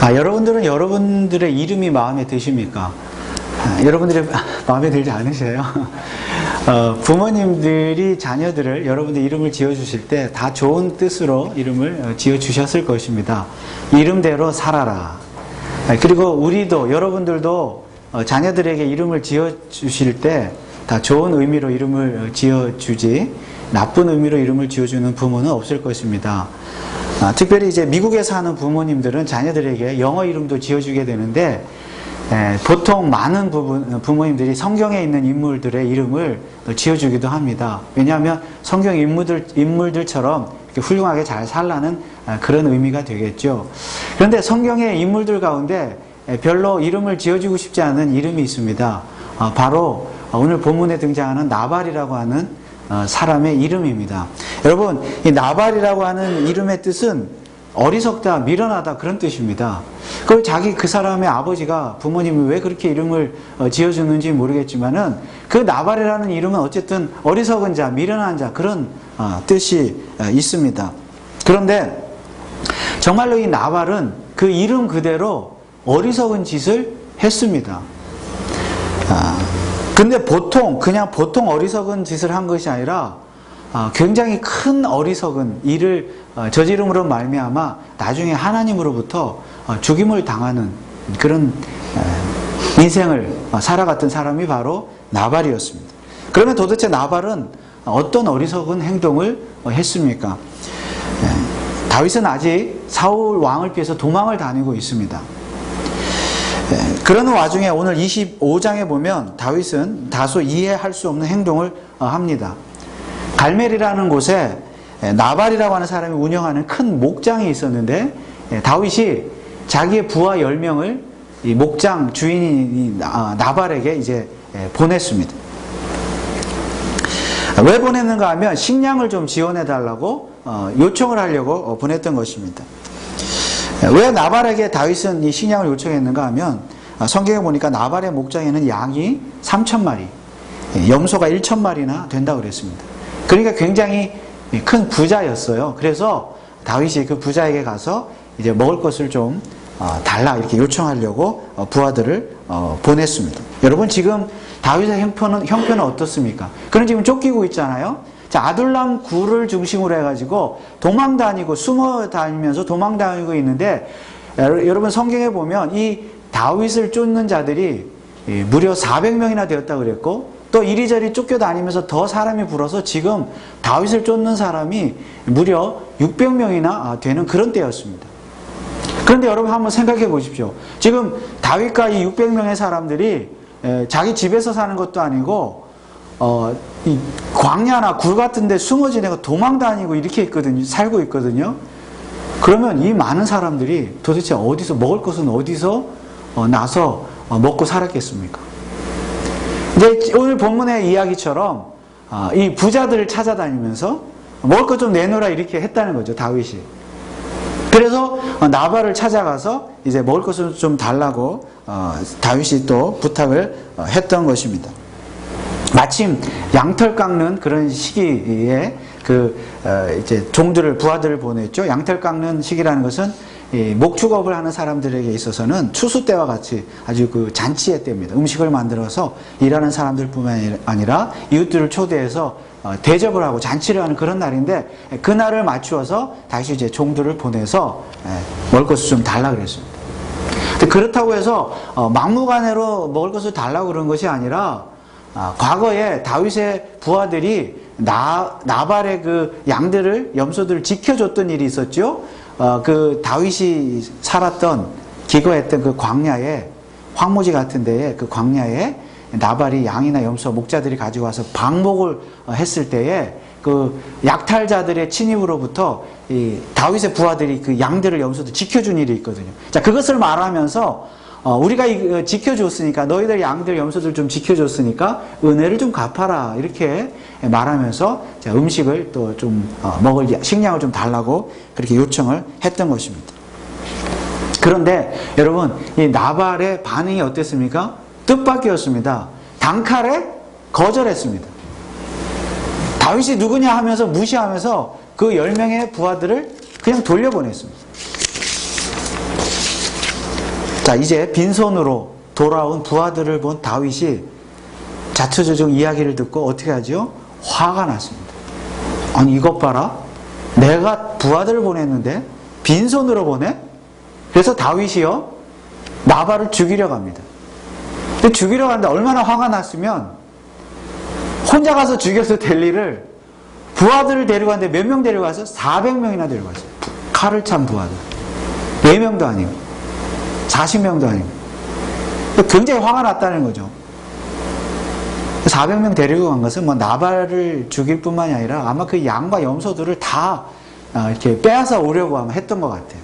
여러분들은 여러분들의 이름이 마음에 드십니까? 여러분들의 마음에 들지 않으세요? 부모님들이 자녀들을 여러분들 이름을 지어주실 때 다 좋은 뜻으로 이름을 지어주셨을 것입니다. 이름대로 살아라. 그리고 우리도, 여러분들도 자녀들에게 이름을 지어주실 때 다 좋은 의미로 이름을 지어주지, 나쁜 의미로 이름을 지어주는 부모는 없을 것입니다. 특별히 이제 미국에 사는 부모님들은 자녀들에게 영어 이름도 지어주게 되는데, 보통 많은 부모님들이 성경에 있는 인물들의 이름을 지어주기도 합니다. 왜냐하면 성경 인물들처럼 훌륭하게 잘 살라는 그런 의미가 되겠죠. 그런데 성경의 인물들 가운데 별로 이름을 지어주고 싶지 않은 이름이 있습니다. 바로 오늘 본문에 등장하는 나발이라고 하는 사람의 이름입니다. 여러분, 이 나발이라고 하는 이름의 뜻은 어리석다, 미련하다 그런 뜻입니다. 그 사람의 아버지가 부모님이 왜 그렇게 이름을 지어주는지 모르겠지만은 그 나발이라는 이름은 어쨌든 어리석은 자, 미련한 자 그런 뜻이 있습니다. 그런데 정말로 이 나발은 그 이름 그대로 어리석은 짓을 했습니다. 근데 그냥 보통 어리석은 짓을 한 것이 아니라 굉장히 큰 어리석은 일을 저지름으로 말미암아 나중에 하나님으로부터 죽임을 당하는 그런 인생을 살아갔던 사람이 바로 나발이었습니다. 그러면 도대체 나발은 어떤 어리석은 행동을 했습니까? 다윗은 아직 사울 왕을 피해서 도망을 다니고 있습니다. 그러는 와중에 오늘 25장에 보면 다윗은 다소 이해할 수 없는 행동을 합니다. 갈멜이라는 곳에 나발이라고 하는 사람이 운영하는 큰 목장이 있었는데 다윗이 자기의 부하 10명을 이 목장 주인이 나발에게 이제 보냈습니다. 왜 보냈는가 하면 식량을 좀 지원해 달라고 요청을 하려고 보냈던 것입니다. 왜 나발에게 다윗은 이 식량을 요청했는가 하면 성경에 보니까 나발의 목장에는 양이 3,000마리, 염소가 1,000마리나 된다고 그랬습니다. 그러니까 굉장히 큰 부자였어요. 그래서 다윗이 그 부자에게 가서 이제 먹을 것을 좀 달라 이렇게 요청하려고 부하들을 보냈습니다. 여러분 지금 다윗의 형편은 어떻습니까? 그는 지금 쫓기고 있잖아요. 자, 아둘람 굴을 중심으로 해가지고 도망 다니고 숨어 다니면서 도망 다니고 있는데 여러분 성경에 보면 이 다윗을 쫓는 자들이 무려 400명이나 되었다고 그랬고 또 이리저리 쫓겨다니면서 더 사람이 불어서 지금 다윗을 쫓는 사람이 무려 600명이나 되는 그런 때였습니다. 그런데 여러분 한번 생각해 보십시오. 지금 다윗과 이 600명의 사람들이 자기 집에서 사는 것도 아니고 이 광야나 굴 같은 데 숨어 지내고 도망 다니고 이렇게 살고 있거든요. 그러면 이 많은 사람들이 도대체 어디서 먹을 것은 어디서 나서 먹고 살았겠습니까? 이제 오늘 본문의 이야기처럼 이 부자들을 찾아다니면서 먹을 것 좀 내놓으라 이렇게 했다는 거죠, 다윗이. 그래서 나발을 찾아가서 이제 먹을 것을 좀 달라고 다윗이 또 부탁을 했던 것입니다. 마침 양털 깎는 그런 시기에 이제 부하들을 보냈죠. 양털 깎는 시기라는 것은 이 목축업을 하는 사람들에게 있어서는 추수 때와 같이 아주 그 잔치의 때입니다. 음식을 만들어서 일하는 사람들뿐만 아니라 이웃들을 초대해서 대접을 하고 잔치를 하는 그런 날인데 그날을 맞추어서 다시 이제 종들을 보내서 먹을 것을 좀 달라 그랬습니다. 그렇다고 해서 막무가내로 먹을 것을 달라고 그런 것이 아니라 과거에 다윗의 부하들이 나발의 그 양들을, 염소들을 지켜줬던 일이 있었죠. 그 다윗이 살았던, 기거했던 그 광야에, 황무지 같은 데에 그 광야에 나발이 양이나 염소, 목자들이 가지고 와서 방목을 했을 때에 그 약탈자들의 침입으로부터 이 다윗의 부하들이 그 양들을, 염소들 지켜준 일이 있거든요. 자, 그것을 말하면서 우리가 지켜줬으니까 너희들 양들 염소들 좀 지켜줬으니까 은혜를 좀 갚아라 이렇게 말하면서 음식을 또 좀 먹을 식량을 좀 달라고 그렇게 요청을 했던 것입니다. 그런데 여러분 이 나발의 반응이 어땠습니까? 뜻밖이었습니다. 단칼에 거절했습니다. 다윗이 누구냐 하면서 무시하면서 그 10명의 부하들을 그냥 돌려보냈습니다. 자, 이제 빈손으로 돌아온 부하들을 본 다윗이 자초지종 이야기를 듣고 어떻게 하죠? 화가 났습니다. 아니, 이것 봐라. 내가 부하들을 보냈는데 빈손으로 보내? 그래서 다윗이요, 나발을 죽이려고 합니다. 근데 죽이려고 하는데 얼마나 화가 났으면 혼자 가서 죽여서 될 일을 부하들을 데려갔는데 몇 명 데려가서 400명이나 데려갔어요. 칼을 찬 부하들. 4명도 아니고 40명도 아니고. 굉장히 화가 났다는 거죠. 400명 데리고 간 것은 뭐 나발을 죽일 뿐만이 아니라 아마 그 양과 염소들을 다 이렇게 빼앗아 오려고 아마 했던 것 같아요.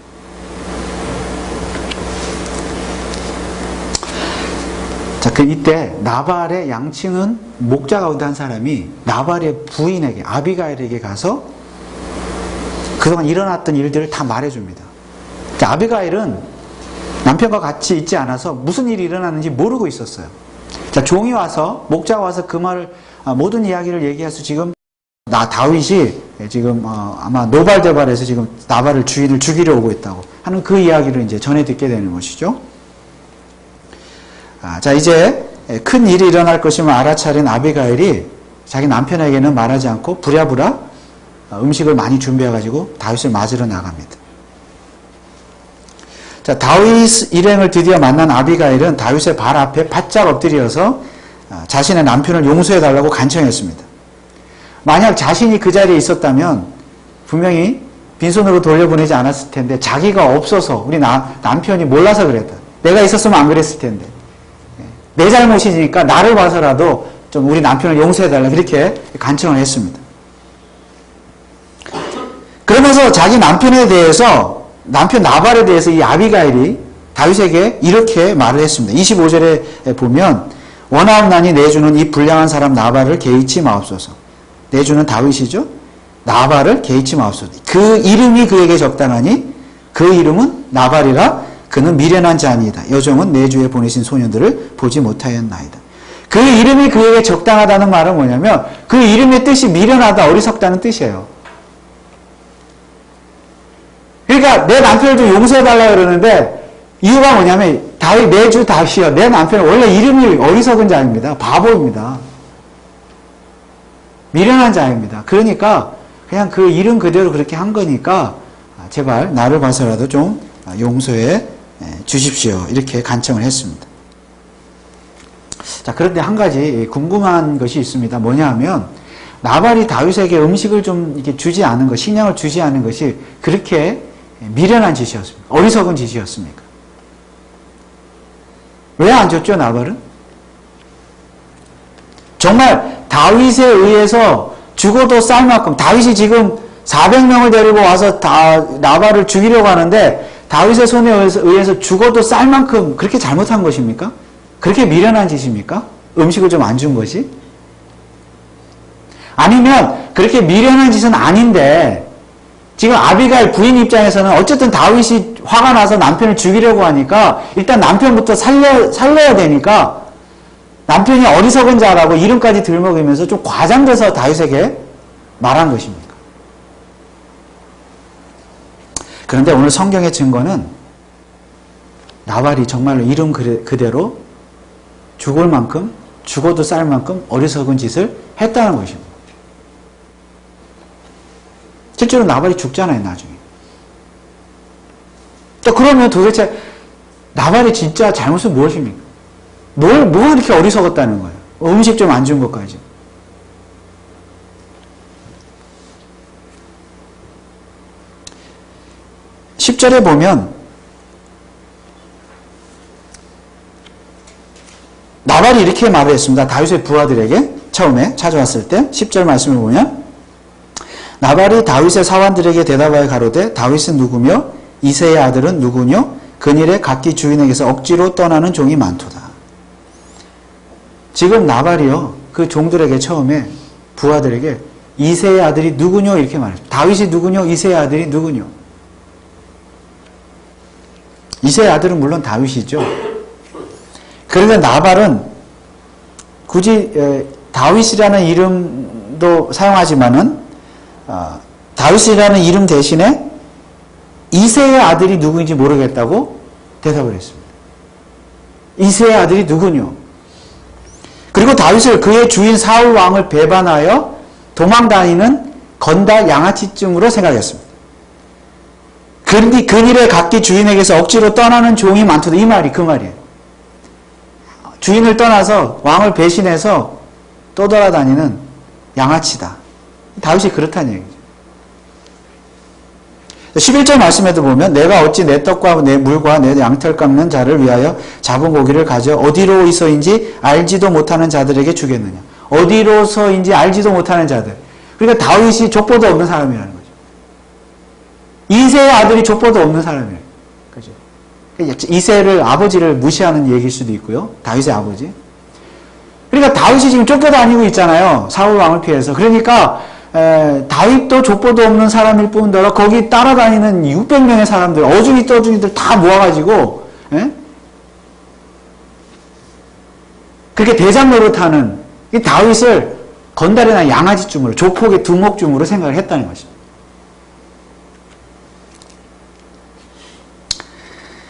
자, 이때 나발의 양치는 목자 가운데 한 사람이 나발의 부인에게, 아비가일에게 가서 그동안 일어났던 일들을 다 말해줍니다. 자, 아비가일은 남편과 같이 있지 않아서 무슨 일이 일어났는지 모르고 있었어요. 자, 종이 와서, 목자가 와서 그 말을, 모든 이야기를 얘기해서 지금 다윗이 지금 아마 노발대발에서 지금 나발을 주인을 죽이려 오고 있다고 하는 그 이야기를 이제 전해 듣게 되는 것이죠. 자, 이제 큰 일이 일어날 것임을 알아차린 아비가일이 자기 남편에게는 말하지 않고 부랴부랴 음식을 많이 준비해가지고 다윗을 맞으러 나갑니다. 자, 다윗 일행을 드디어 만난 아비가일은 다윗의 발 앞에 바짝 엎드려서 자신의 남편을 용서해달라고 간청했습니다. 만약 자신이 그 자리에 있었다면 분명히 빈손으로 돌려보내지 않았을 텐데 자기가 없어서 우리 남편이 몰라서 그랬다. 내가 있었으면 안 그랬을 텐데. 내 잘못이니까 나를 봐서라도 좀 우리 남편을 용서해달라 그렇게 간청을 했습니다. 그러면서 자기 남편에 대해서 남편 나발에 대해서 이 아비가일이 다윗에게 이렇게 말을 했습니다. 25절에 보면 원하옵나니 내주는 이 불량한 사람 나발을 개의치 마옵소서. 내주는 다윗이죠. 나발을 개의치 마옵소서. 그 이름이 그에게 적당하니 그 이름은 나발이라 그는 미련한 자니이다. 여종은 내 주에 보내신 소년들을 보지 못하였나이다. 그 이름이 그에게 적당하다는 말은 뭐냐면 그 이름의 뜻이 미련하다, 어리석다는 뜻이에요. 그러니까 내 남편을 좀 용서해달라고 그러는데 이유가 뭐냐면 다윗, 내 주 다윗이요. 내 남편은 원래 이름이 어리석은 자입니다. 바보입니다. 미련한 자입니다. 그러니까 그냥 그 이름 그대로 그렇게 한 거니까 제발 나를 봐서라도 좀 용서해 주십시오. 이렇게 간청을 했습니다. 자, 그런데 한 가지 궁금한 것이 있습니다. 뭐냐 하면 나발이 다윗에게 음식을 좀 이렇게 주지 않은 것, 식량을 주지 않은 것이 그렇게 미련한 짓이었습니까? 어리석은 짓이었습니까? 왜 안 줬죠, 나발은? 정말 다윗에 의해서 죽어도 쌀 만큼, 다윗이 지금 400명을 데리고 와서 나발을 죽이려고 하는데 다윗의 손에 의해서 죽어도 쌀 만큼 그렇게 잘못한 것입니까? 그렇게 미련한 짓입니까? 음식을 좀 안 준 것이? 아니면 그렇게 미련한 짓은 아닌데 지금 아비가일 부인 입장에서는 어쨌든 다윗이 화가 나서 남편을 죽이려고 하니까 일단 남편부터 살려야 되니까 남편이 어리석은 자라고 이름까지 들먹이면서 좀 과장돼서 다윗에게 말한 것입니까? 그런데 오늘 성경의 증거는 나발이 정말로 이름 그대로 죽을 만큼, 죽어도 쌀 만큼 어리석은 짓을 했다는 것입니다. 실제로 나발이 죽잖아요, 나중에. 또 그러면 도대체 나발이 진짜 잘못은 무엇입니까? 뭐가 이렇게 어리석었다는 거예요? 음식 좀 안 준 것까지. (10절에) 보면 나발이 이렇게 말을 했습니다. 다윗의 부하들에게 처음에 찾아왔을 때 10절 말씀을 보면 나발이 다윗의 사환들에게 대답하여 가로되 다윗은 누구며 이새의 아들은 누구뇨? 그일에 각기 주인에게서 억지로 떠나는 종이 많도다. 지금 나발이요, 그 종들에게 처음에 부하들에게 이새의 아들이 누구뇨? 이렇게 말했습니다. 다윗이 누구뇨? 이새의 아들이 누구뇨? 이새의 아들은 물론 다윗이죠. 그런데 나발은 굳이 다윗이라는 이름도 사용하지만은 다윗이라는 이름 대신에 이새의 아들이 누구인지 모르겠다고 대답을 했습니다. 이새의 아들이 누구뇨? 그리고 다윗을 그의 주인 사울 왕을 배반하여 도망다니는 건달 양아치쯤으로 생각했습니다. 근일에 각기 주인에게서 억지로 떠나는 종이 많도다. 이 말이 그 말이에요. 주인을 떠나서 왕을 배신해서 떠돌아다니는 양아치다. 다윗이 그렇다는 얘기죠. 11절 말씀에도 보면 내가 어찌 내 떡과 내 물과 내 양털 깎는 자를 위하여 잡은 고기를 가져 어디로서인지 알지도 못하는 자들에게 주겠느냐. 어디로서인지 알지도 못하는 자들. 그러니까 다윗이 족보도 없는 사람이라는 거죠. 이새의 아들이 족보도 없는 사람이에요. 그죠? 이새를 아버지를 무시하는 얘기일 수도 있고요. 다윗의 아버지. 그러니까 다윗이 지금 쫓겨다니고 있잖아요. 사울 왕을 피해서. 그러니까 다윗도 족보도 없는 사람일 뿐더러 거기 따라다니는 600명의 사람들, 어중이 떠중이들 다 모아가지고 그렇게 대장 노릇하는 이 다윗을 건달이나 양아지쯤으로, 조폭의 두목쯤으로 생각을 했다는 것입니다.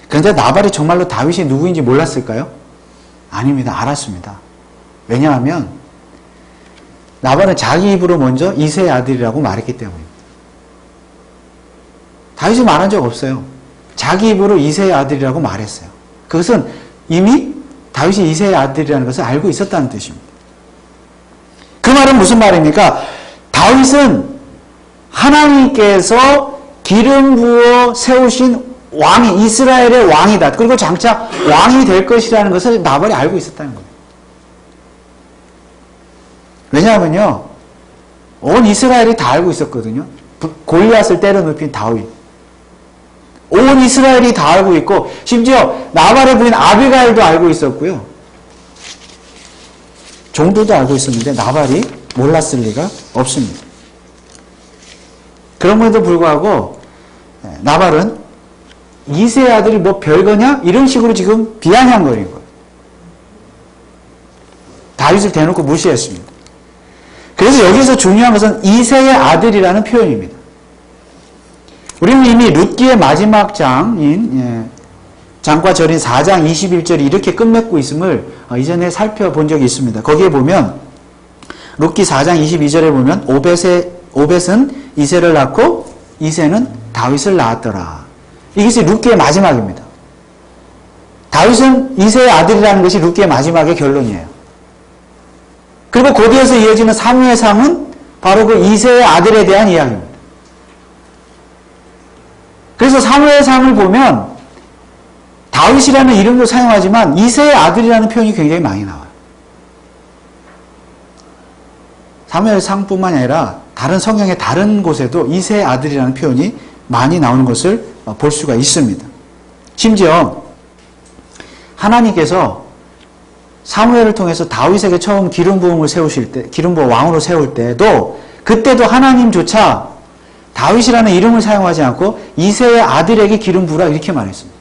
그런데 나발이 정말로 다윗이 누구인지 몰랐을까요? 아닙니다. 알았습니다. 왜냐하면 나발은 자기 입으로 먼저 이새의 아들이라고 말했기 때문입니다. 다윗이 말한 적 없어요. 자기 입으로 이새의 아들이라고 말했어요. 그것은 이미 다윗이 이새의 아들이라는 것을 알고 있었다는 뜻입니다. 그 말은 무슨 말입니까? 다윗은 하나님께서 기름 부어 세우신 왕이, 이스라엘의 왕이다. 그리고 장차 왕이 될 것이라는 것을 나발이 알고 있었다는 거예요. 왜냐하면요, 온 이스라엘이 다 알고 있었거든요. 골리앗을 때려눕힌 다윗. 온 이스라엘이 다 알고 있고, 심지어 나발의 부인 아비가일도 알고 있었고요. 종들도 알고 있었는데 나발이 몰랐을 리가 없습니다. 그럼에도 불구하고 나발은 이새의 아들이 뭐 별거냐? 이런 식으로 지금 비아냥거린 거예요. 다윗을 대놓고 무시했습니다. 그래서 여기서 중요한 것은 이새의 아들이라는 표현입니다. 우리는 이미 룻기의 마지막 장인 장과 절인 4장 21절이 이렇게 끝맺고 있음을 이전에 살펴본 적이 있습니다. 거기에 보면 룻기 4장 22절에 보면 오벳은 이새를 낳고 이새는 다윗을 낳았더라. 이것이 룻기의 마지막입니다. 다윗은 이새의 아들이라는 것이 룻기의 마지막의 결론이에요. 그리고 곧이어서 이어지는 사무엘상은 바로 그 이새의 아들에 대한 이야기입니다. 그래서 사무엘상을 보면 다윗이라는 이름도 사용하지만 이새의 아들이라는 표현이 굉장히 많이 나와요. 사무엘상뿐만 아니라 다른 성경의 다른 곳에도 이새의 아들이라는 표현이 많이 나오는 것을 볼 수가 있습니다. 심지어 하나님께서 사무엘을 통해서 다윗에게 처음 기름 부음을 세우실 때, 기름 부어 왕으로 세울 때도, 그때도 하나님조차 다윗이라는 이름을 사용하지 않고 이새의 아들에게 기름 부으라 이렇게 말했습니다.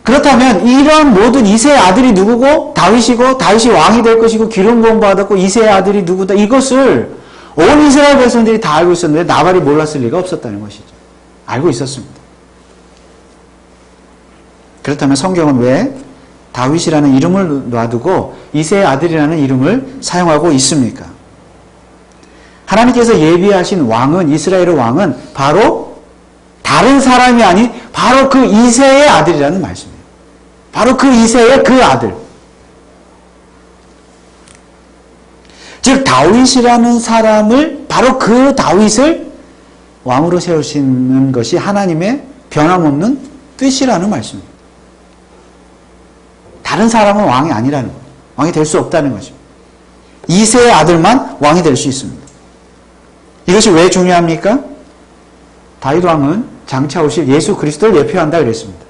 그렇다면 이런 모든 이새의 아들이 누구고 다윗이고 다윗이 왕이 될 것이고 기름 부음 받았고 이새의 아들이 누구다, 이것을 온 이스라엘 백성들이 다 알고 있었는데 나발이 몰랐을 리가 없었다는 것이죠. 알고 있었습니다. 그렇다면 성경은 왜 다윗이라는 이름을 놔두고 이새의 아들이라는 이름을 사용하고 있습니까? 하나님께서 예비하신 왕은, 이스라엘의 왕은 바로 다른 사람이 아닌 바로 그 이새의 아들이라는 말씀이에요. 바로 그 이새의 그 아들. 즉 다윗이라는 사람을, 바로 그 다윗을 왕으로 세우시는 것이 하나님의 변함없는 뜻이라는 말씀입니다. 다른 사람은 왕이 아니라는 거예요. 왕이 될 수 없다는 것입니다. 이새의 아들만 왕이 될 수 있습니다. 이것이 왜 중요합니까? 다윗 왕은 장차 오실 예수 그리스도를 예표한다 그랬습니다.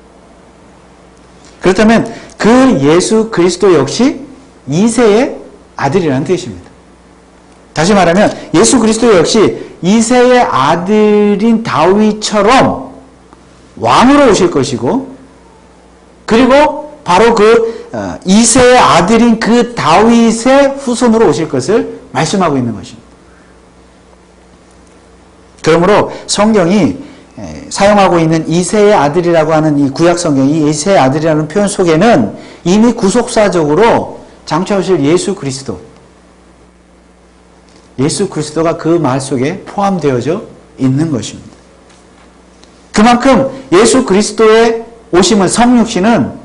그렇다면 그 예수 그리스도 역시 이새의 아들이라는 뜻입니다. 다시 말하면 예수 그리스도 역시 이새의 아들인 다윗처럼 왕으로 오실 것이고, 그리고 바로 그 이새의 아들인 그 다윗의 후손으로 오실 것을 말씀하고 있는 것입니다. 그러므로 성경이 사용하고 있는 이새의 아들이라고 하는 이 구약 성경, 이 이새의 아들이라는 표현 속에는 이미 구속사적으로 장차오실 예수 그리스도가 그 말 속에 포함되어져 있는 것입니다. 그만큼 예수 그리스도의 오심은, 성육신은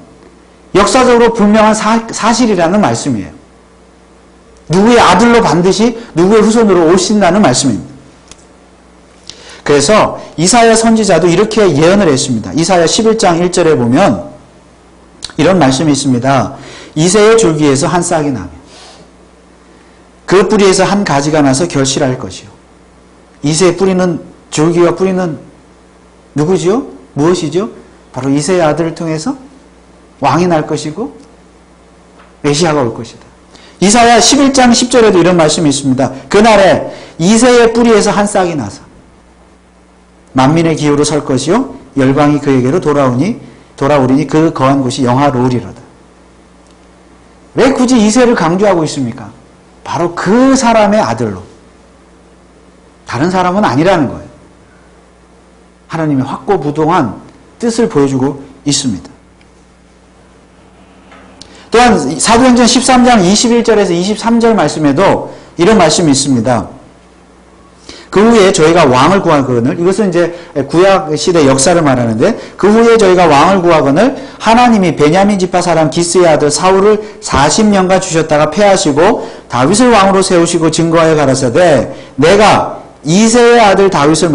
역사적으로 분명한 사실이라는 말씀이에요. 누구의 아들로 반드시 누구의 후손으로 오신다는 말씀입니다. 그래서 이사야 선지자도 이렇게 예언을 했습니다. 이사야 11장 1절에 보면 이런 말씀이 있습니다. 이새의 줄기에서 한 싹이 나며 그 뿌리에서 한 가지가 나서 결실할 것이요. 이새의 뿌리는, 줄기와 뿌리는 누구지요? 무엇이죠? 바로 이새의 아들을 통해서 왕이 날 것이고 메시아가 올 것이다. 이사야 11장 10절에도 이런 말씀이 있습니다. 그날에 이새의 뿌리에서 한 싹이 나서 만민의 기후로 설 것이요 열방이 그에게로 돌아오리니 그 거한 곳이 영화로우리로다. 왜 굳이 이새를 강조하고 있습니까? 바로 그 사람의 아들로, 다른 사람은 아니라는 거예요. 하나님의 확고부동한 뜻을 보여주고 있습니다. 또한 사도행전 13장 21절에서 23절 말씀에도 이런 말씀이 있습니다. 그 후에 저희가 왕을 구하거늘, 이것은 이제 구약 시대 역사를 말하는데, 그 후에 저희가 왕을 구하거늘 하나님이 베냐민 지파 사람 기스의 아들 사울을 40년간 주셨다가 패하시고 다윗을 왕으로 세우시고 증거하여 가라사대 내가 이새의 아들 다윗을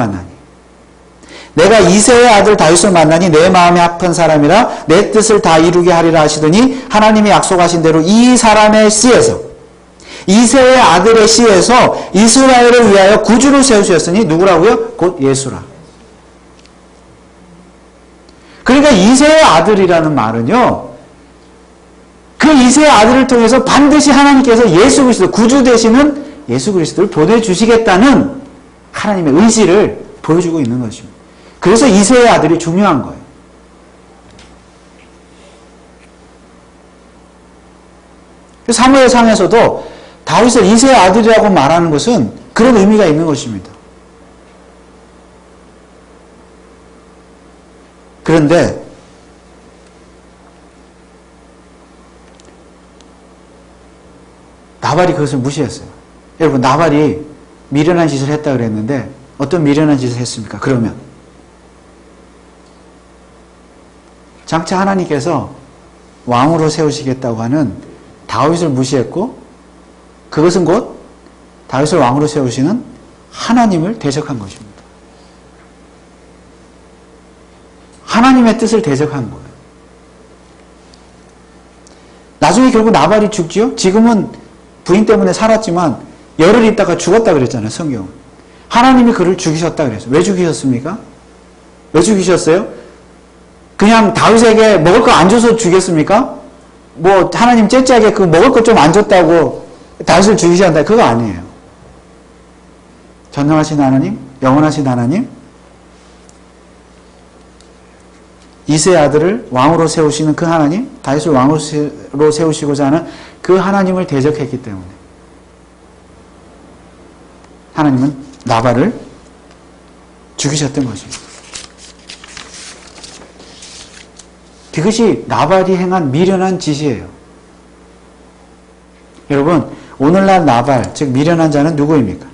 만나니 내 마음에 합한 사람이라 내 뜻을 다 이루게 하리라 하시더니 하나님이 약속하신 대로 이 사람의 씨에서, 이새의 아들의 씨에서 이스라엘을 위하여 구주를 세우셨으니 누구라고요? 곧 예수라. 그러니까 이새의 아들이라는 말은요, 그 이새의 아들을 통해서 반드시 하나님께서 예수 그리스도, 구주 되시는 예수 그리스도를 보내주시겠다는 하나님의 의지를 보여주고 있는 것입니다. 그래서 이새의 아들이 중요한 거예요. 사무엘상에서도 다윗을 이새의 아들이라고 말하는 것은 그런 의미가 있는 것입니다. 그런데 나발이 그것을 무시했어요. 여러분, 나발이 미련한 짓을 했다 그랬는데 어떤 미련한 짓을 했습니까? 그러면 장차 하나님께서 왕으로 세우시겠다고 하는 다윗을 무시했고, 그것은 곧 다윗을 왕으로 세우시는 하나님을 대적한 것입니다. 하나님의 뜻을 대적한 거예요. 나중에 결국 나발이 죽지요? 지금은 부인 때문에 살았지만 열흘 있다가 죽었다 그랬잖아요, 성경은. 하나님이 그를 죽이셨다 그랬어요. 왜 죽이셨습니까? 왜 죽이셨어요? 그냥 다윗에게 먹을 거 안 줘서 죽였습니까? 뭐 하나님 째째하게 그 먹을 거 좀 안 줬다고 다윗을 죽이셔야 한다, 그거 아니에요. 전능하신 하나님, 영원하신 하나님, 이새의 아들을 왕으로 세우시는 그 하나님, 다윗을 왕으로 세우시고자 하는 그 하나님을 대적했기 때문에 하나님은 나발을 죽이셨던 것입니다. 그것이 나발이 행한 미련한 짓이에요. 여러분, 오늘날 나발, 즉 미련한 자는 누구입니까?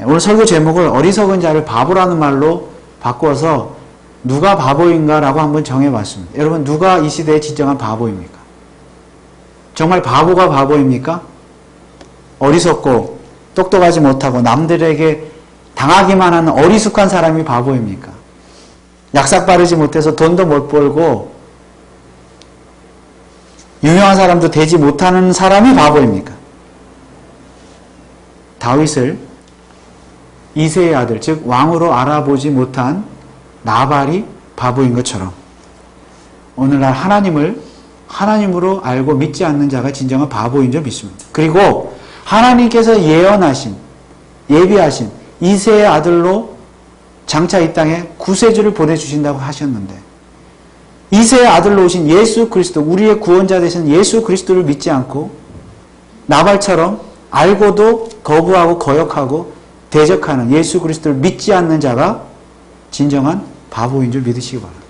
오늘 설교 제목을 어리석은 자를 바보라는 말로 바꿔서 누가 바보인가 라고 한번 정해봤습니다. 여러분, 누가 이 시대의 진정한 바보입니까? 정말 바보가 바보입니까? 어리석고 똑똑하지 못하고 남들에게 당하기만 하는 어리숙한 사람이 바보입니까? 약삭 빠르지 못해서 돈도 못 벌고 유명한 사람도 되지 못하는 사람이 바보입니까? 다윗을 이새의 아들, 즉 왕으로 알아보지 못한 나발이 바보인 것처럼 오늘날 하나님을 하나님으로 알고 믿지 않는 자가 진정한 바보인 줄 믿습니다. 그리고 하나님께서 예언하신, 예비하신 이새의 아들로 장차 이 땅에 구세주를 보내주신다고 하셨는데 이새의 아들로 오신 예수 그리스도, 우리의 구원자 되신 예수 그리스도를 믿지 않고 나발처럼 알고도 거부하고 거역하고 대적하는 예수 그리스도를 믿지 않는 자가 진정한 바보인 줄 믿으시기 바랍니다.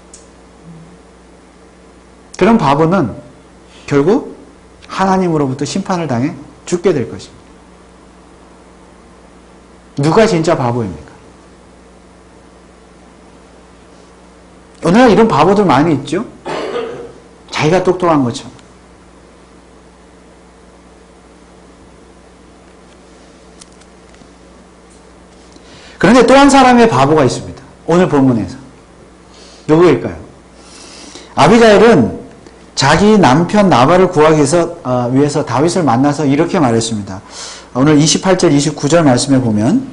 그런 바보는 결국 하나님으로부터 심판을 당해 죽게 될 것입니다. 누가 진짜 바보입니까? 오늘날 이런 바보들 많이 있죠? 자기가 똑똑한 것처럼. 그런데 또 한 사람의 바보가 있습니다. 오늘 본문에서. 누구일까요? 아비가일은 자기 남편 나발을 구하기 위해서 다윗을 만나서 이렇게 말했습니다. 오늘 28절 29절 말씀에 보면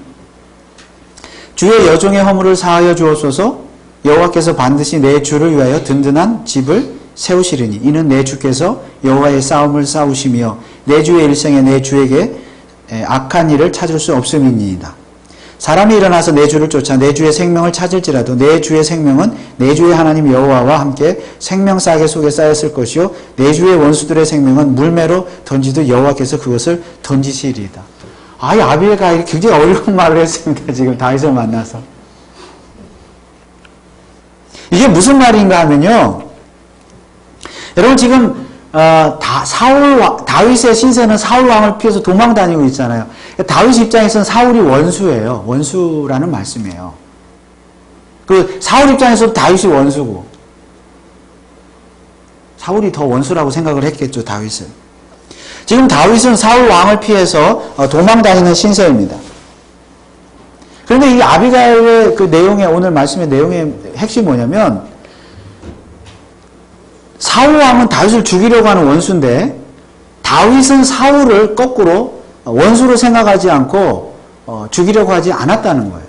주의 여종의 허물을 사하여 주옵소서. 여호와께서 반드시 내 주를 위하여 든든한 집을 세우시리니 이는 내 주께서 여호와의 싸움을 싸우시며 내 주의 일생에 내 주에게 악한 일을 찾을 수 없음이니이다. 사람이 일어나서 내 주를 쫓아 내 주의 생명을 찾을지라도 내 주의 생명은 내 주의 하나님 여호와와 함께 생명싸개 속에 쌓였을 것이요 내 주의 원수들의 생명은 물매로 던지듯 여호와께서 그것을 던지시리이다. 이 아비가일이 굉장히 어려운 말을 했습니다. 지금 다윗을 만나서. 이게 무슨 말인가 하면요. 여러분 지금 다윗의 신세는 사울 왕을 피해서 도망 다니고 있잖아요. 다윗 입장에서는 사울이 원수예요. 원수라는 말씀이에요. 그 사울 입장에서도 다윗이 원수고 사울이 더 원수라고 생각을 했겠죠. 다윗은. 지금 다윗은 사울 왕을 피해서 도망 다니는 신세입니다. 그런데 이 아비가일의 그 내용의 오늘 말씀의 내용의 핵심이 뭐냐면 사울 왕은 다윗을 죽이려고 하는 원수인데 다윗은 사울을 거꾸로 원수로 생각하지 않고 죽이려고 하지 않았다는 거예요.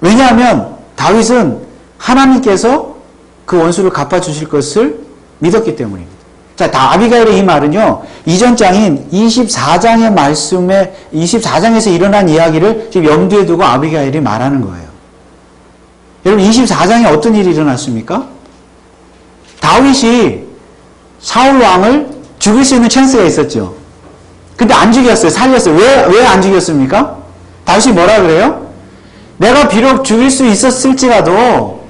왜냐하면 다윗은 하나님께서 그 원수를 갚아주실 것을 믿었기 때문입니다. 자, 아비가일의 이 말은요, 이전 장인 24장의 말씀에, 24장에서 일어난 이야기를 지금 염두에 두고 아비가일이 말하는 거예요. 여러분, 24장에 어떤 일이 일어났습니까? 다윗이 사울 왕을 죽일 수 있는 찬스가 있었죠. 근데 안 죽였어요. 살렸어요. 왜 안 죽였습니까? 다윗이 뭐라 그래요? 내가 비록 죽일 수 있었을지라도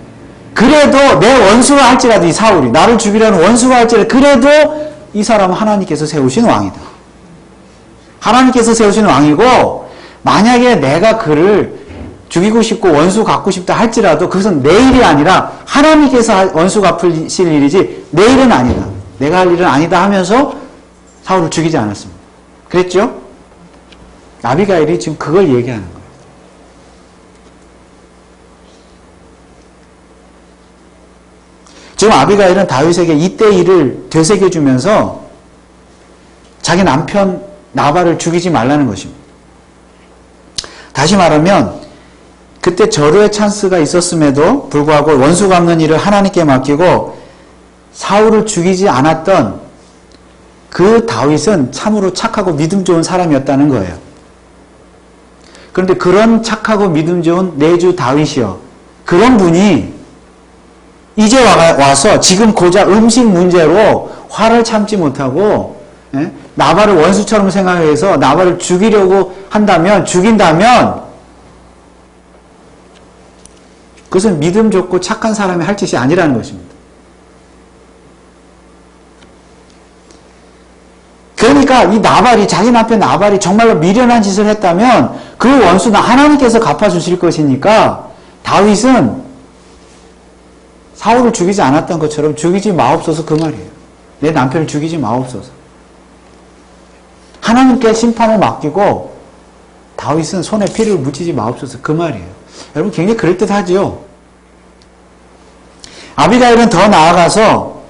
그래도 내 원수가 할지라도 이 사울이 나를 죽이려는 원수가 할지라도 그래도 이 사람은 하나님께서 세우신 왕이다. 하나님께서 세우신 왕이고 만약에 내가 그를 죽이고 싶고 원수 갖고 싶다 할지라도 그것은 내 일이 아니라 하나님께서 원수 갚으실 일이지 내 일은 아니다. 내가 할 일은 아니다 하면서 사울을 죽이지 않았습니다. 그랬죠? 아비가일이 지금 그걸 얘기하는 거예요. 지금 아비가일은 다윗에게 이때 일을 되새겨주면서 자기 남편 나발을 죽이지 말라는 것입니다. 다시 말하면 그때 절호의 찬스가 있었음에도 불구하고 원수 갚는 일을 하나님께 맡기고 사울을 죽이지 않았던 그 다윗은 참으로 착하고 믿음 좋은 사람이었다는 거예요. 그런데 그런 착하고 믿음 좋은 내주 다윗이요. 그런 분이 이제 와서 지금 고작 음식 문제로 화를 참지 못하고 나발을 원수처럼 생각해서 나발을 죽이려고 죽인다면 그것은 믿음 좋고 착한 사람이 할 짓이 아니라는 것입니다. 그러니까 이 나발이 자기 남편 나발이 정말로 미련한 짓을 했다면 그 원수는 하나님께서 갚아주실 것이니까 다윗은 사울을 죽이지 않았던 것처럼 죽이지 마옵소서 그 말이에요. 내 남편을 죽이지 마옵소서. 하나님께 심판을 맡기고 다윗은 손에 피를 묻히지 마옵소서 그 말이에요. 여러분 굉장히 그럴듯하지요. 아비가일은 더 나아가서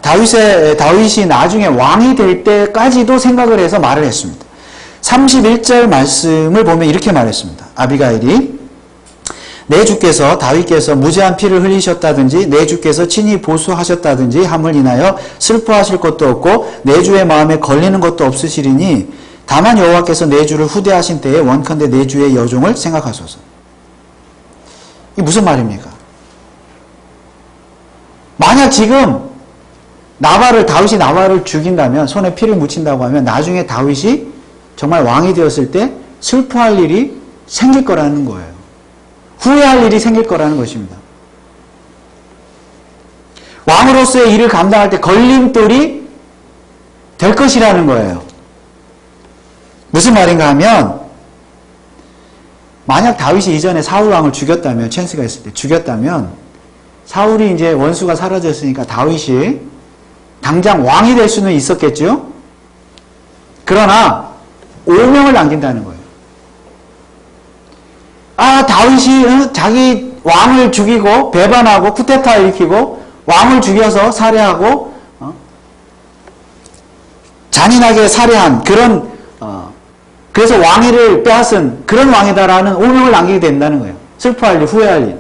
다윗이 나중에 왕이 될 때까지도 생각을 해서 말을 했습니다. 31절 말씀을 보면 이렇게 말했습니다. 아비가일이 내 주께서 다윗께서 무죄한 피를 흘리셨다든지 내 주께서 친히 보수하셨다든지 함을 인하여 슬퍼하실 것도 없고 내 주의 마음에 걸리는 것도 없으시리니 다만 여호와께서 내 주를 후대하신 때에 원컨대 내 주의 여종을 생각하소서. 이게 무슨 말입니까? 만약 지금 다윗이 나발을 죽인다면, 손에 피를 묻힌다고 하면 나중에 다윗이 정말 왕이 되었을 때 슬퍼할 일이 생길 거라는 거예요. 후회할 일이 생길 거라는 것입니다. 왕으로서의 일을 감당할 때 걸림돌이 될 것이라는 거예요. 무슨 말인가 하면, 만약 다윗이 이전에 사울 왕을 죽였다면, 찬스가 있을 때 죽였다면, 사울이 이제 원수가 사라졌으니까 다윗이 당장 왕이 될 수는 있었겠죠? 그러나 오명을 남긴다는 거예요. 다윗이 자기 왕을 죽이고 배반하고 쿠데타 일으키고 왕을 죽여서 살해하고 잔인하게 살해한 그런 그래서 왕위를 빼앗은 그런 왕이다라는 오명을 남기게 된다는 거예요. 슬퍼할 일, 후회할 일.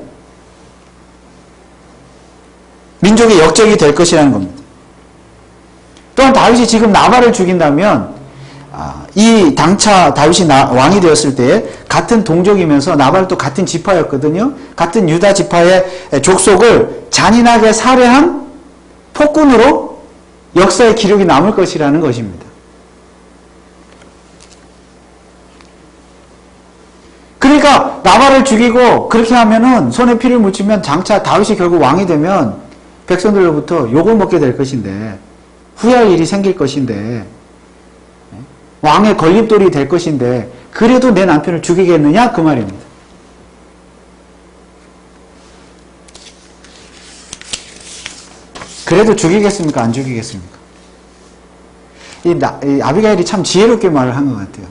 민족의 역적이 될 것이라는 겁니다. 또한 다윗이 지금 나발을 죽인다면 이 당차 다윗이 왕이 되었을 때 같은 동족이면서 나발도 같은 지파였거든요. 같은 유다 지파의 족속을 잔인하게 살해한 폭군으로 역사의 기록이 남을 것이라는 것입니다. 그러니까 나발을 죽이고 그렇게 하면은 손에 피를 묻히면 장차 다윗이 결국 왕이 되면 백성들로부터 욕을 먹게 될 것인데, 후회할 일이 생길 것인데, 왕의 걸림돌이 될 것인데, 그래도 내 남편을 죽이겠느냐? 그 말입니다. 그래도 죽이겠습니까? 안 죽이겠습니까? 이 아비가일이 참 지혜롭게 말을 한 것 같아요.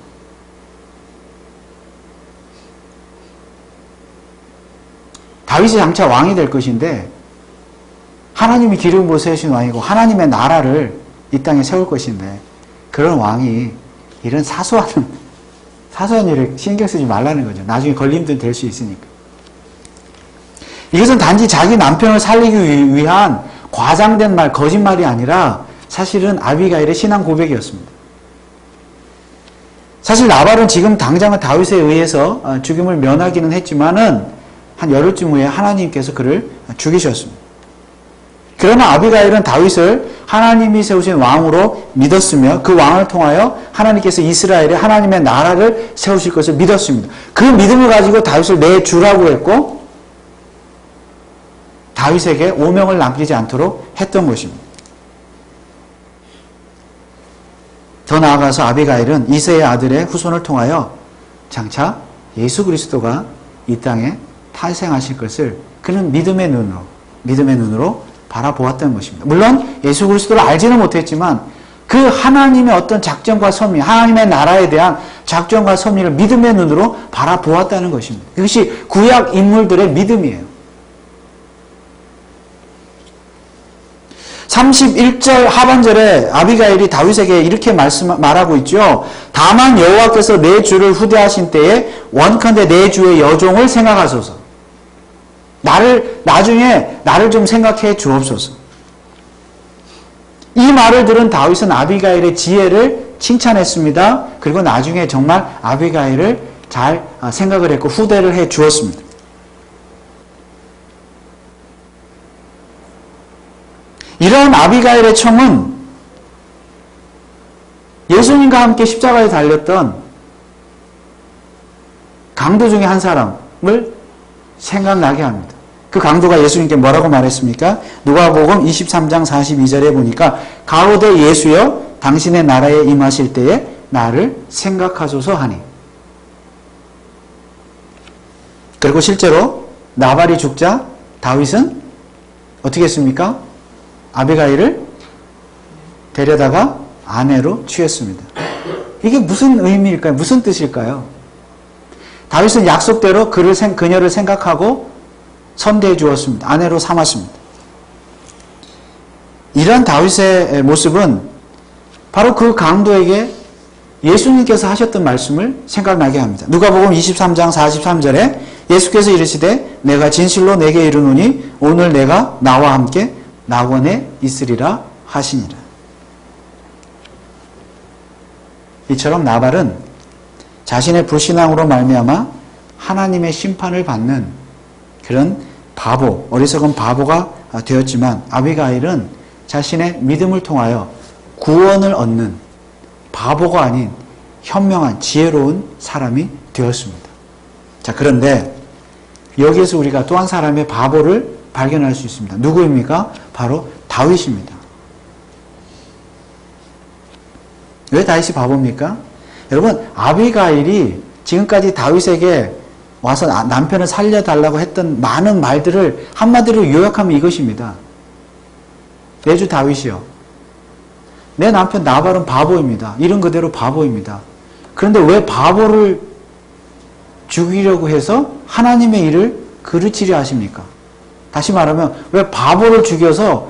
다윗이 장차 왕이 될 것인데, 하나님이 기름 부어 세우신 왕이고 하나님의 나라를 이 땅에 세울 것인데, 그런 왕이 이런 사소한 일에 신경 쓰지 말라는 거죠. 나중에 걸림돌 될 수 있으니까. 이것은 단지 자기 남편을 살리기 위한 과장된 말, 거짓말이 아니라 사실은 아비가일의 신앙 고백이었습니다. 사실 나발은 지금 당장은 다윗에 의해서 죽임을 면하기는 했지만은 한 열흘쯤 후에 하나님께서 그를 죽이셨습니다. 그러나 아비가일은 다윗을 하나님이 세우신 왕으로 믿었으며 그 왕을 통하여 하나님께서 이스라엘에 하나님의 나라를 세우실 것을 믿었습니다. 그 믿음을 가지고 다윗을 내주라고 했고 다윗에게 오명을 남기지 않도록 했던 것입니다. 더 나아가서 아비가일은 이새의 아들의 후손을 통하여 장차 예수 그리스도가 이 땅에 탄생하실 것을 그는 믿음의 눈으로 바라보았던 것입니다. 물론 예수 그리스도를 알지는 못했지만 그 하나님의 어떤 작전과 섭리, 하나님의 나라에 대한 작전과 섭리를 믿음의 눈으로 바라보았다는 것입니다. 그것이 구약 인물들의 믿음이에요. 31절 하반절에 아비가일이 다윗에게 이렇게 말하고 있죠. 다만 여호와께서 내 주를 후대하신 때에 원컨대 내 주의 여종을 생각하소서. 나중에 나를 좀 생각해 주옵소서. 이 말을 들은 다윗은 아비가일의 지혜를 칭찬했습니다. 그리고 나중에 정말 아비가일을 잘 생각을 했고 후대를 해 주었습니다. 이런 아비가일의 청은 예수님과 함께 십자가에 달렸던 강도 중에 한 사람을 생각나게 합니다. 그 강도가 예수님께 뭐라고 말했습니까? 누가복음 23장 42절에 보니까 가로되 예수여 당신의 나라에 임하실 때에 나를 생각하소서 하니. 그리고 실제로 나발이 죽자 다윗은 어떻게 했습니까? 아비가일을 데려다가 아내로 취했습니다. 이게 무슨 의미일까요? 무슨 뜻일까요? 다윗은 약속대로 그녀를 생각하고 선대해 주었습니다. 아내로 삼았습니다. 이런 다윗의 모습은 바로 그 강도에게 예수님께서 하셨던 말씀을 생각나게 합니다. 누가복음 23장 43절에 예수께서 이르시되 내가 진실로 내게 이르노니 오늘 내가 나와 함께 낙원에 있으리라 하시니라. 이처럼 나발은 자신의 불신앙으로 말미암아 하나님의 심판을 받는 그런 어리석은 바보가 되었지만 아비가일은 자신의 믿음을 통하여 구원을 얻는 바보가 아닌 현명한 지혜로운 사람이 되었습니다. 자, 그런데 여기에서 우리가 또 한 사람의 바보를 발견할 수 있습니다. 누구입니까? 바로 다윗입니다. 왜 다윗이 바보입니까? 여러분, 아비가일이 지금까지 다윗에게 와서 남편을 살려달라고 했던 많은 말들을 한마디로 요약하면 이것입니다. 내주 다윗이요, 내 남편 나발은 바보입니다. 이름 그대로 바보입니다. 그런데 왜 바보를 죽이려고 해서 하나님의 일을 그르치려 하십니까? 다시 말하면 왜 바보를 죽여서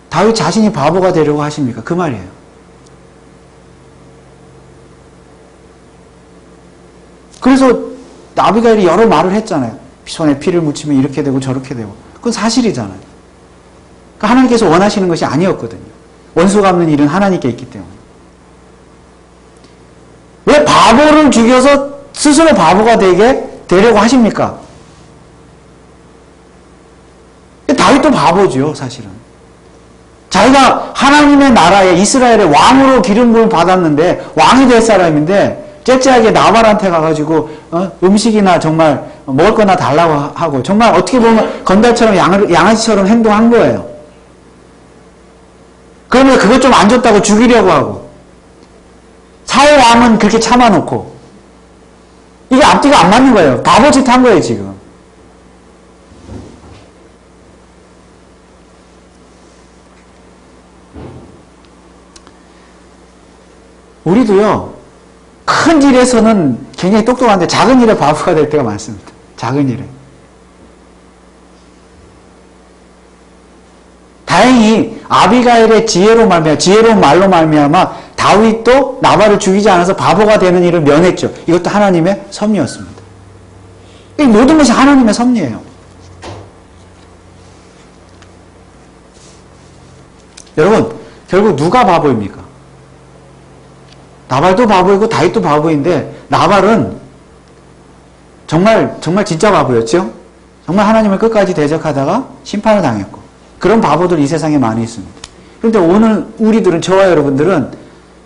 다윗 자신이 바보가 되려고 하십니까? 그 말이에요. 그래서 아비가일이 여러 말을 했잖아요. 손에 피를 묻히면 이렇게 되고 저렇게 되고. 그건 사실이잖아요. 그러니까 하나님께서 원하시는 것이 아니었거든요. 원수 갚는 일은 하나님께 있기 때문에. 왜 바보를 죽여서 스스로 바보가 되려고 하십니까? 다윗도 바보죠, 사실은. 자기가 하나님의 나라에 이스라엘의 왕으로 기름 부음을 받았는데 왕이 될 사람인데 째째하게 나발한테 가가지고 음식이나 정말 먹을 거나 달라고 하고, 정말 어떻게 보면 건달처럼 양아치처럼 행동한 거예요. 그러면 그것 좀 안 줬다고 죽이려고 하고, 사울 왕은 그렇게 참아놓고, 이게 앞뒤가 안 맞는 거예요. 바보짓 한 거예요, 지금. 우리도요, 큰 일에서는 굉장히 똑똑한데 작은 일에 바보가 될 때가 많습니다. 작은 일에. 다행히 아비가일의 지혜로운 말로 말미암아 다윗도 나발을 죽이지 않아서 바보가 되는 일을 면했죠. 이것도 하나님의 섭리였습니다. 이 모든 것이 하나님의 섭리예요. 여러분, 결국 누가 바보입니까? 나발도 바보이고 다윗도 바보인데, 나발은 정말 진짜 바보였죠? 정말 하나님을 끝까지 대적하다가 심판을 당했고, 그런 바보들 이 세상에 많이 있습니다. 그런데 오늘 우리들은, 저와 여러분들은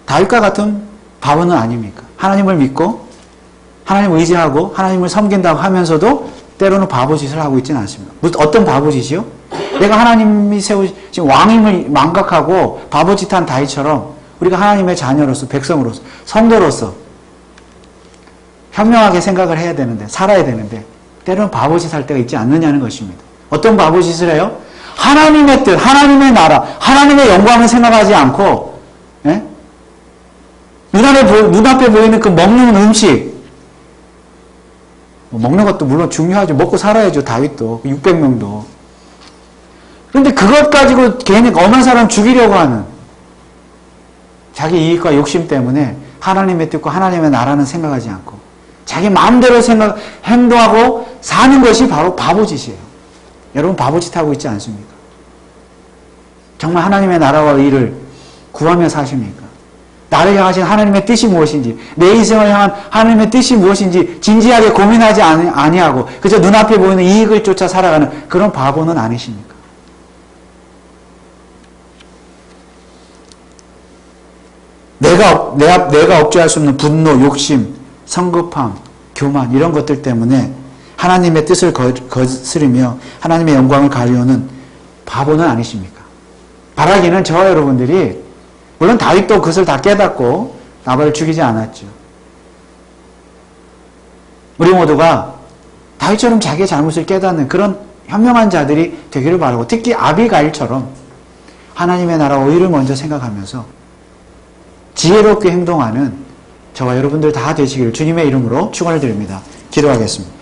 다윗과 같은 바보는 아닙니까? 하나님을 믿고 하나님을 의지하고 하나님을 섬긴다고 하면서도 때로는 바보짓을 하고 있지는 않습니다. 어떤 바보짓이요? 내가 하나님이 세우신 왕임을 망각하고 바보짓한 다윗처럼 우리가 하나님의 자녀로서, 백성으로서, 성도로서 현명하게 생각을 해야 되는데, 살아야 되는데 때로는 바보짓 할 때가 있지 않느냐는 것입니다. 어떤 바보짓을 해요? 하나님의 뜻, 하나님의 나라, 하나님의 영광을 생각하지 않고, 예? 눈앞에 보이는 그 먹는 음식, 먹는 것도 물론 중요하죠. 먹고 살아야죠. 다윗도 600명도. 그런데 그것 가지고 괜히 엄한 사람 죽이려고 하는, 자기 이익과 욕심 때문에 하나님의 뜻과 하나님의 나라는 생각하지 않고 자기 마음대로 행동하고 사는 것이 바로 바보짓이에요. 여러분, 바보짓 하고 있지 않습니까? 정말 하나님의 나라와 의를 구하며 사십니까? 나를 향하신 하나님의 뜻이 무엇인지, 내 인생을 향한 하나님의 뜻이 무엇인지 진지하게 고민하지 아니하고 그저 눈앞에 보이는 이익을 쫓아 살아가는 그런 바보는 아니십니까? 내가 억제할 수 없는 분노, 욕심, 성급함, 교만, 이런 것들 때문에 하나님의 뜻을 거스르며 하나님의 영광을 가리우는 바보는 아니십니까? 바라기는 저와 여러분들이, 물론 다윗도 그것을 다 깨닫고 나발을 죽이지 않았죠. 우리 모두가 다윗처럼 자기의 잘못을 깨닫는 그런 현명한 자들이 되기를 바라고, 특히 아비가일처럼 하나님의 나라와 의를 먼저 생각하면서 지혜롭게 행동하는 저와 여러분들 다 되시기를 주님의 이름으로 축원을 드립니다. 기도하겠습니다.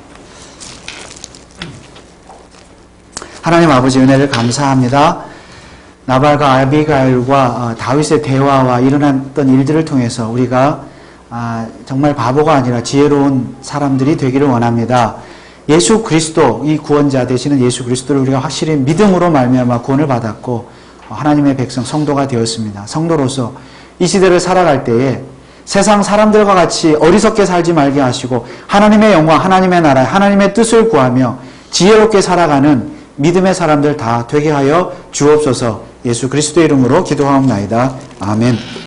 하나님 아버지, 은혜를 감사합니다. 나발과 아비가일과 다윗의 대화와 일어났던 일들을 통해서 우리가 정말 바보가 아니라 지혜로운 사람들이 되기를 원합니다. 예수 그리스도, 이 구원자 되시는 예수 그리스도를 우리가 확실히 믿음으로 말미암아 구원을 받았고 하나님의 백성, 성도가 되었습니다. 성도로서 이 시대를 살아갈 때에 세상 사람들과 같이 어리석게 살지 말게 하시고 하나님의 영광, 하나님의 나라, 하나님의 뜻을 구하며 지혜롭게 살아가는 믿음의 사람들 다 되게 하여 주옵소서. 예수 그리스도의 이름으로 기도하옵나이다. 아멘.